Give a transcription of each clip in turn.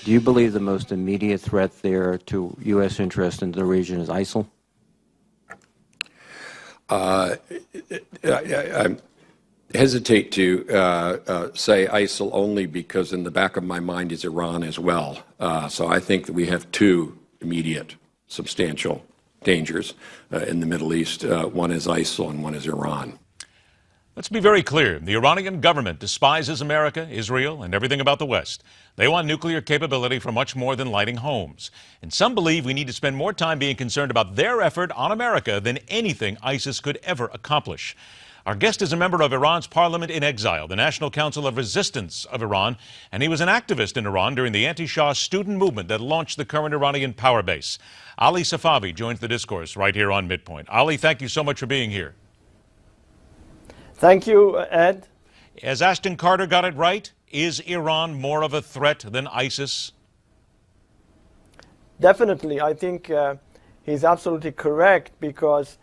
Do you believe the most immediate threat there to U.S. interest in the region is ISIL? I hesitate to say ISIL only because in the back of my mind is Iran as well. So I think that we have two immediate, substantial dangers in the Middle East. One is ISIL and one is Iran. Let's be very clear. The Iranian government despises America, Israel, and everything about the West. They want nuclear capability for much more than lighting homes. And some believe we need to spend more time being concerned about their effort on America than anything ISIS could ever accomplish. Our guest is a member of Iran's parliament in exile, the National Council of Resistance of Iran, and he was an activist in Iran during the anti-Shah student movement that launched the current Iranian power base. Ali Safavi joins the discourse right here on MidPoint. Ali, thank you so much for being here. Thank you, Ed. As Ashton Carter got it right, is Iran more of a threat than ISIS? Definitely. I think he's absolutely correct, because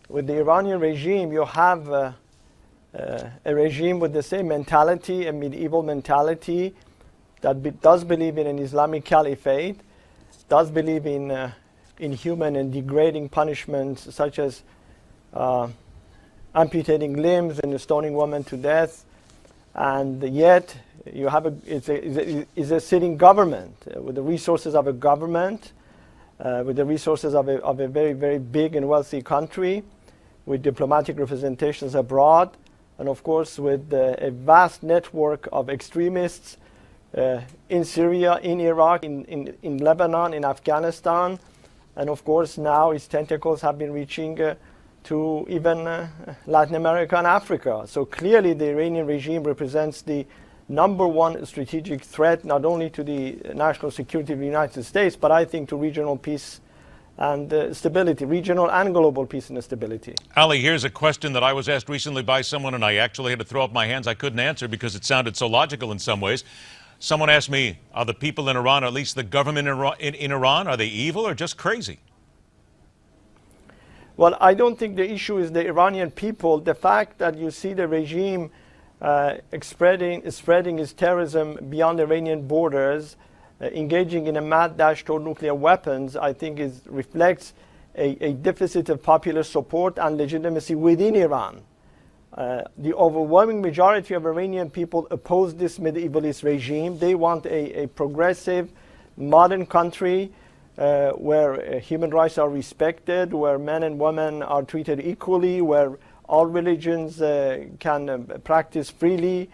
with the Iranian regime, you have a regime with the same mentality, a medieval mentality, that does believe in an Islamic caliphate, does believe in inhuman and degrading punishments such as amputating limbs and stoning women to death, and yet you have it's a sitting government with the resources of a government, with the resources of a very, very big and wealthy country, with diplomatic representations abroad, and of course with a vast network of extremists in Syria, in Iraq, in Lebanon, in Afghanistan, and of course now its tentacles have been reaching to even Latin America and Africa. So clearly the Iranian regime represents the #1 strategic threat, not only to the national security of the United States, but I think to regional peace and stability, regional and global peace and stability. Ali, here's a question that I was asked recently by someone, and I actually had to throw up my hands. I couldn't answer because it sounded so logical in some ways. Someone asked me, are the people in Iran, or at least the government in Iran, are they evil or just crazy? Well, I don't think the issue is the Iranian people. The fact that you see the regime spreading its terrorism beyond Iranian borders, engaging in a mad dash toward nuclear weapons, I think reflects a deficit of popular support and legitimacy within Iran. The overwhelming majority of Iranian people oppose this medievalist regime. They want a progressive, modern country where human rights are respected, where men and women are treated equally, where all religions can practice freely,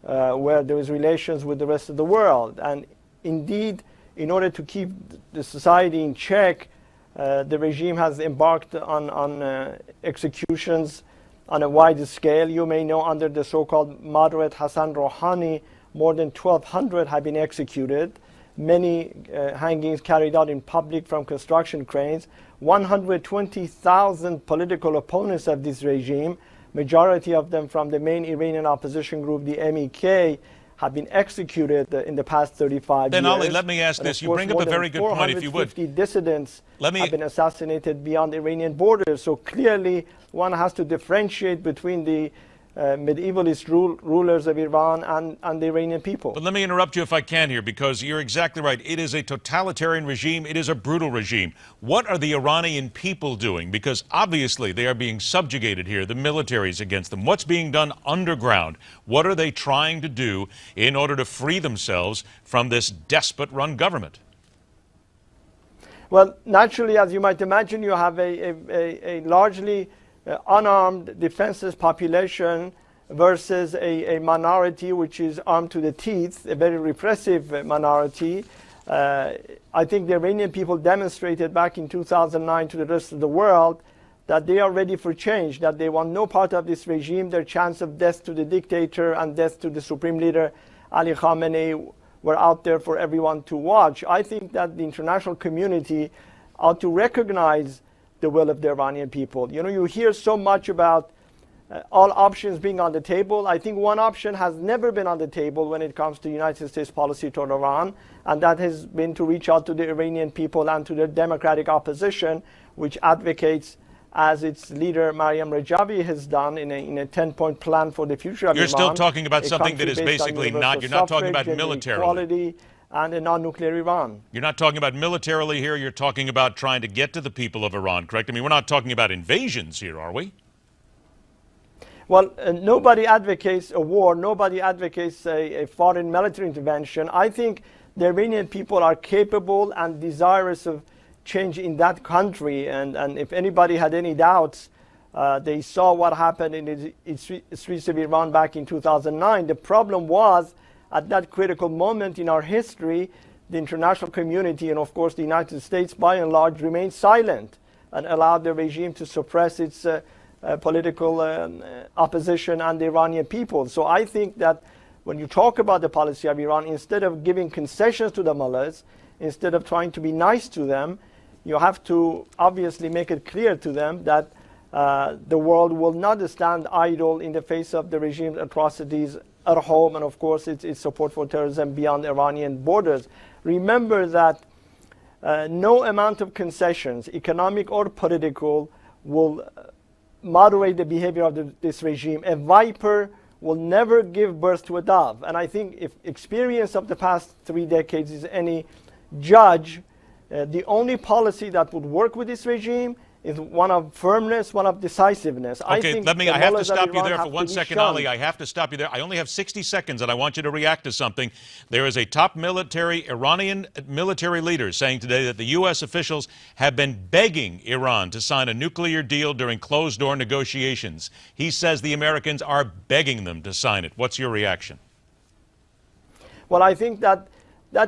where there is relations with the rest of the world. And indeed, in order to keep the society in check, the regime has embarked on executions on a wide scale. You may know, under the so-called moderate Hassan Rouhani, more than 1,200 have been executed. Many hangings carried out in public from construction cranes. 120,000 political opponents of this regime, majority of them from the main Iranian opposition group, the MEK, have been executed in the past 35 years. Then, Ali, let me ask this. You bring up a very good point, if you would. 450 dissidents have been assassinated beyond Iranian borders. So clearly, one has to differentiate between the medievalist rulers of Iran and the Iranian people. But let me interrupt you if I can here, because you're exactly right. It is a totalitarian regime. It is a brutal regime. What are the Iranian people doing? Because obviously they are being subjugated here. The military is against them. What's being done underground? What are they trying to do in order to free themselves from this despot-run government? Well, naturally, as you might imagine, you have a largely unarmed, defenseless population versus a minority which is armed to the teeth, a very repressive minority. I think the Iranian people demonstrated back in 2009 to the rest of the world that they are ready for change, that they want no part of this regime. Their chance of death to the dictator and death to the supreme leader, Ali Khamenei, were out there for everyone to watch. I think that the international community ought to recognize the will of the Iranian people. You know, you hear so much about all options being on the table. I think one option has never been on the table when it comes to United States policy toward Iran, and that has been to reach out to the Iranian people and to their democratic opposition, which advocates, as its leader Mariam Rajavi has done in a 10-point plan for the future of Iran. You're still talking about something that is basically not, you're not talking about military. Equality and a non-nuclear Iran. You're not talking about militarily here. You're talking about trying to get to the people of Iran, correct? I mean, we're not talking about invasions here, are we? Well, nobody advocates a war. Nobody advocates a foreign military intervention. I think the Iranian people are capable and desirous of change in that country. And if anybody had any doubts, they saw what happened in the streets of Iran back in 2009. The problem was, at that critical moment in our history, the international community and, of course, the United States, by and large, remained silent and allowed the regime to suppress its political opposition and the Iranian people. So I think that when you talk about the policy of Iran, instead of giving concessions to the mullahs, instead of trying to be nice to them, you have to obviously make it clear to them that the world will not stand idle in the face of the regime's atrocities at home and, of course, its support for terrorism beyond Iranian borders. Remember that no amount of concessions, economic or political, will moderate the behavior of this regime. A viper will never give birth to a dove. And I think if experience of the past 3 decades is any judge, the only policy that would work with this regime is one of firmness, one of decisiveness. Okay, I have to stop you there for 1 second, Ali. I have to stop you there. I only have 60 seconds, and I want you to react to something. There is a top Iranian military leader saying today that the U.S. officials have been begging Iran to sign a nuclear deal during closed-door negotiations. He says the Americans are begging them to sign it. What's your reaction? Well, I think that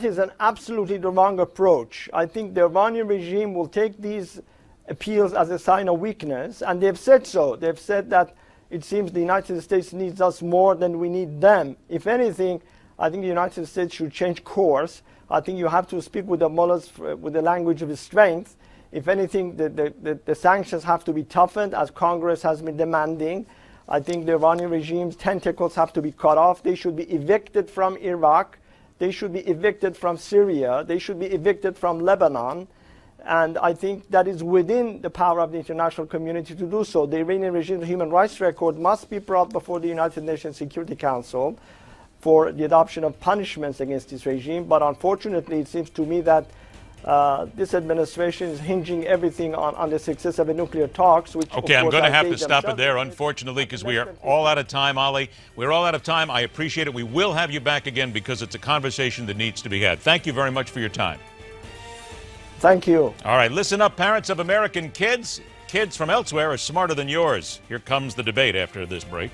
is an absolutely the wrong approach. I think the Iranian regime will take these appeals as a sign of weakness, and they've said so. They've said that it seems the United States needs us more than we need them. If anything, I think the United States should change course. I think you have to speak with the mullahs with the language of strength. If anything, the sanctions have to be toughened, as Congress has been demanding. I think the Iranian regime's tentacles have to be cut off. They should be evicted from Iraq. They should be evicted from Syria. They should be evicted from Lebanon. And I think that is within the power of the international community to do so. The Iranian regime's human rights record must be brought before the United Nations Security Council for the adoption of punishments against this regime. But unfortunately, it seems to me that this administration is hinging everything on the success of the nuclear talks. Which, okay, I'm going to have to stop it there, unfortunately, because we are all out of time, Ali. We're all out of time. I appreciate it. We will have you back again because it's a conversation that needs to be had. Thank you very much for your time. Thank you. All right, listen up, parents of American kids. Kids from elsewhere are smarter than yours. Here comes the debate after this break.